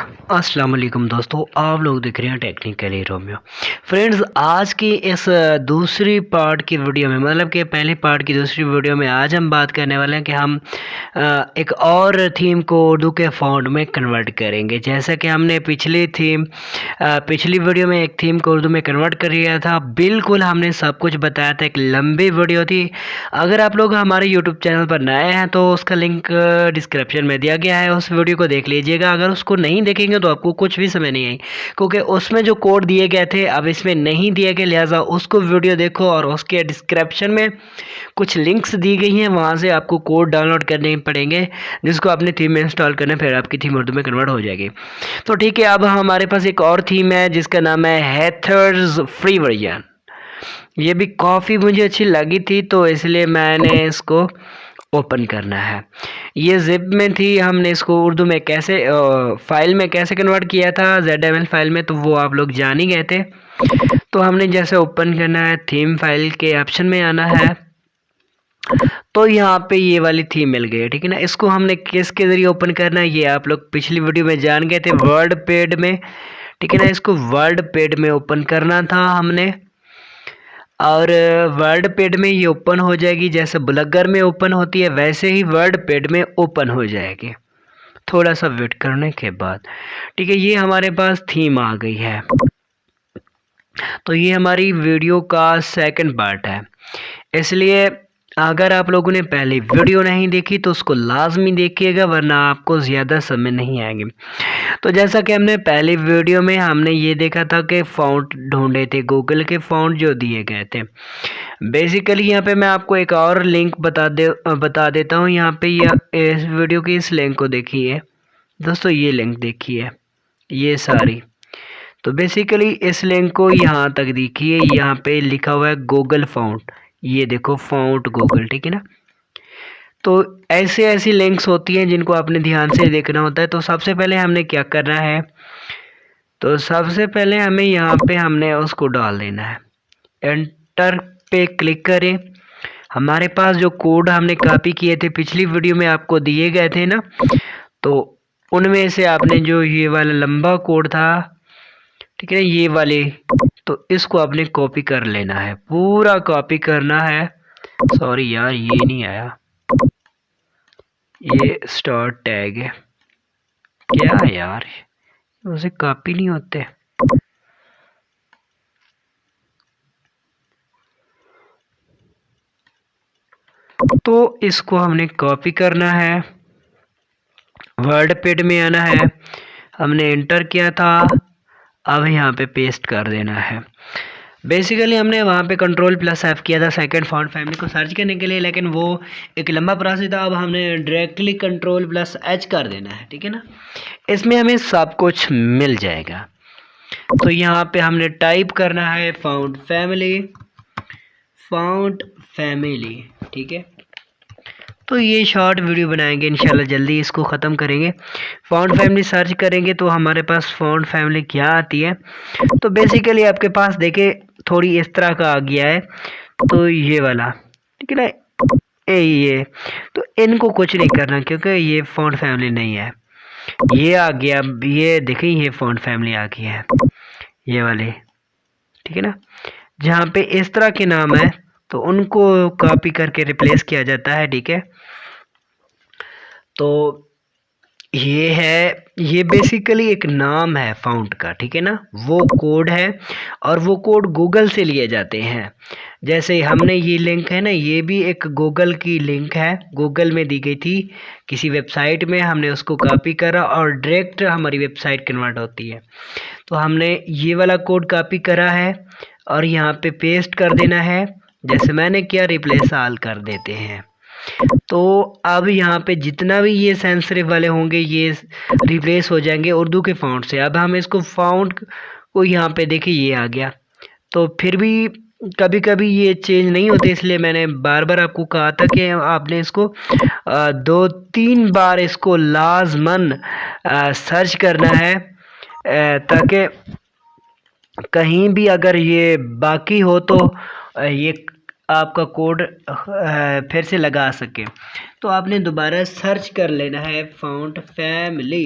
अस्सलाम वालेकुम दोस्तों, आप लोग देख रहे हैं टेक्निकली रोमियो। फ्रेंड्स, आज की इस दूसरी पार्ट की वीडियो में, मतलब कि पहले पार्ट की दूसरी वीडियो में आज हम बात करने वाले हैं कि हम एक और थीम को उर्दू के फ़ॉन्ट में कन्वर्ट करेंगे। जैसा कि हमने पिछली वीडियो में एक थीम को उर्दू में कन्वर्ट कर लिया था। बिल्कुल हमने सब कुछ बताया था, एक लंबी वीडियो थी। अगर आप लोग हमारे यूट्यूब चैनल पर नए हैं तो उसका लिंक डिस्क्रिप्शन में दिया गया है, उस वीडियो को देख लीजिएगा। अगर उसको नहीं देखेंगे तो आपको कुछ भी समझ नहीं आई, क्योंकि उसमें जो कोड दिए गए थे अब इसमें नहीं दिए गए, लिहाजा उसको वीडियो देखो और उसके डिस्क्रिप्शन में कुछ लिंक्स दी गई हैं, वहाँ से आपको कोड डाउनलोड करने पड़ेंगे, जिसको अपनी थीम में इंस्टॉल करना, फिर आपकी थीम उर्दू में कन्वर्ट हो जाएगी। तो ठीक है, अब हमारे पास एक और थीम है जिसका नाम है हैथर्स फ्री वर्जन। ये भी काफ़ी मुझे अच्छी लगी थी, तो इसलिए मैंने इसको ओपन करना है। ये जिप में थी, हमने इसको उर्दू में कैसे फाइल में कैसे कन्वर्ट किया था ZML फाइल में, तो वो आप लोग जान ही गए थे। तो हमने जैसे ओपन करना है, थीम फाइल के ऑप्शन में आना है, तो यहाँ पे ये वाली थीम मिल गई है, ठीक है ना। इसको हमने किसके ज़रिए ओपन करना है, ये आप लोग पिछली वीडियो में जान गए थे, वर्ड पैड में, ठीक है ना। इसको वर्ड पैड में ओपन करना था हमने, और वर्ड पैड में ये ओपन हो जाएगी। जैसे ब्लॉगर में ओपन होती है वैसे ही वर्ड पैड में ओपन हो जाएगी, थोड़ा सा वेट करने के बाद, ठीक है। ये हमारे पास थीम आ गई है। तो ये हमारी वीडियो का सेकंड पार्ट है, इसलिए अगर आप लोगों ने पहले वीडियो नहीं देखी तो उसको लाजमी देखिएगा, वरना आपको ज़्यादा समय नहीं आएगी। तो जैसा कि हमने पहली वीडियो में हमने ये देखा था कि फ़ॉन्ट ढूंढे थे, गूगल के फ़ॉन्ट जो दिए गए थे। बेसिकली यहाँ पे मैं आपको एक और लिंक बता देता हूँ। यहाँ पे इस वीडियो की इस लिंक को देखिए दोस्तों, ये लिंक देखिए, ये सारी। तो बेसिकली इस लिंक को यहाँ तक देखिए, यहाँ पे लिखा हुआ है गूगल फ़ॉन्ट, ये देखो फ़ॉन्ट गूगल, ठीक है ना। तो ऐसी लिंक्स होती हैं जिनको आपने ध्यान से देखना होता है। तो सबसे पहले हमने क्या करना है, तो सबसे पहले हमें यहाँ पे हमने उसको डाल देना है, एंटर पे क्लिक करें। हमारे पास जो कोड हमने कॉपी किए थे पिछली वीडियो में आपको दिए गए थे ना, तो उनमें से आपने जो ये वाला लंबा कोड था, ठीक है, ये वाले, तो इसको आपने कॉपी कर लेना है, पूरा कॉपी करना है। सॉरी यार, ये नहीं आया, ये स्टार्ट टैग है क्या यार, उसे कॉपी नहीं होते। तो इसको हमने कॉपी करना है, वर्ड पैड में आना है, हमने एंटर किया था, अब यहाँ पे पेस्ट कर देना है। बेसिकली हमने वहाँ पे Ctrl+F किया था सेकंड फॉन्ट फैमिली को सर्च करने के लिए, लेकिन वो एक लंबा प्रोसेस था। अब हमने डायरेक्टली Ctrl+H कर देना है, ठीक है ना। इसमें हमें सब कुछ मिल जाएगा। तो यहाँ पे हमने टाइप करना है फॉन्ट फैमिली, ठीक है। तो ये शॉर्ट वीडियो बनाएंगे इंशाल्लाह, जल्दी इसको ख़त्म करेंगे। फॉन्ट फैमिली सर्च करेंगे तो हमारे पास फॉन्ट फैमिली क्या आती है, तो बेसिकली आपके पास देखे थोड़ी इस तरह का आ गया है, तो ये वाला, ठीक है ना, ये तो इनको कुछ नहीं करना, क्योंकि ये फॉन्ट फैमिली नहीं है। ये आ गया, ये देखें, ये फॉन्ट फैमिली आ गया है, ये वाले, ठीक है ना। जहाँ पे इस तरह के नाम है तो उनको कॉपी करके रिप्लेस किया जाता है, ठीक है। तो ये है, ये बेसिकली एक नाम है फ़ॉन्ट का, ठीक है ना, वो कोड है, और वो कोड गूगल से लिए जाते हैं। जैसे हमने ये लिंक है ना, ये भी एक गूगल की लिंक है, गूगल में दी गई थी किसी वेबसाइट में, हमने उसको कॉपी करा और डायरेक्ट हमारी वेबसाइट कन्वर्ट होती है। तो हमने ये वाला कोड कॉपी करा है और यहाँ पे पेस्ट कर देना है, जैसे मैंने किया, रिप्लेस ऑल कर देते हैं। तो अब यहाँ पे जितना भी ये सेंस सेरिफ वाले होंगे ये रिप्लेस हो जाएंगे उर्दू के फ़ॉन्ट से। अब हम इसको फ़ॉन्ट को यहाँ पे देखिए, ये आ गया। तो फिर भी कभी कभी ये चेंज नहीं होते, इसलिए मैंने बार बार आपको कहा था कि आपने इसको 2-3 बार इसको लाजमन सर्च करना है, ताकि कहीं भी अगर ये बाकी हो तो ये आपका कोड फिर से लगा सके। तो आपने दोबारा सर्च कर लेना है फॉन्ट फैमिली,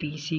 PC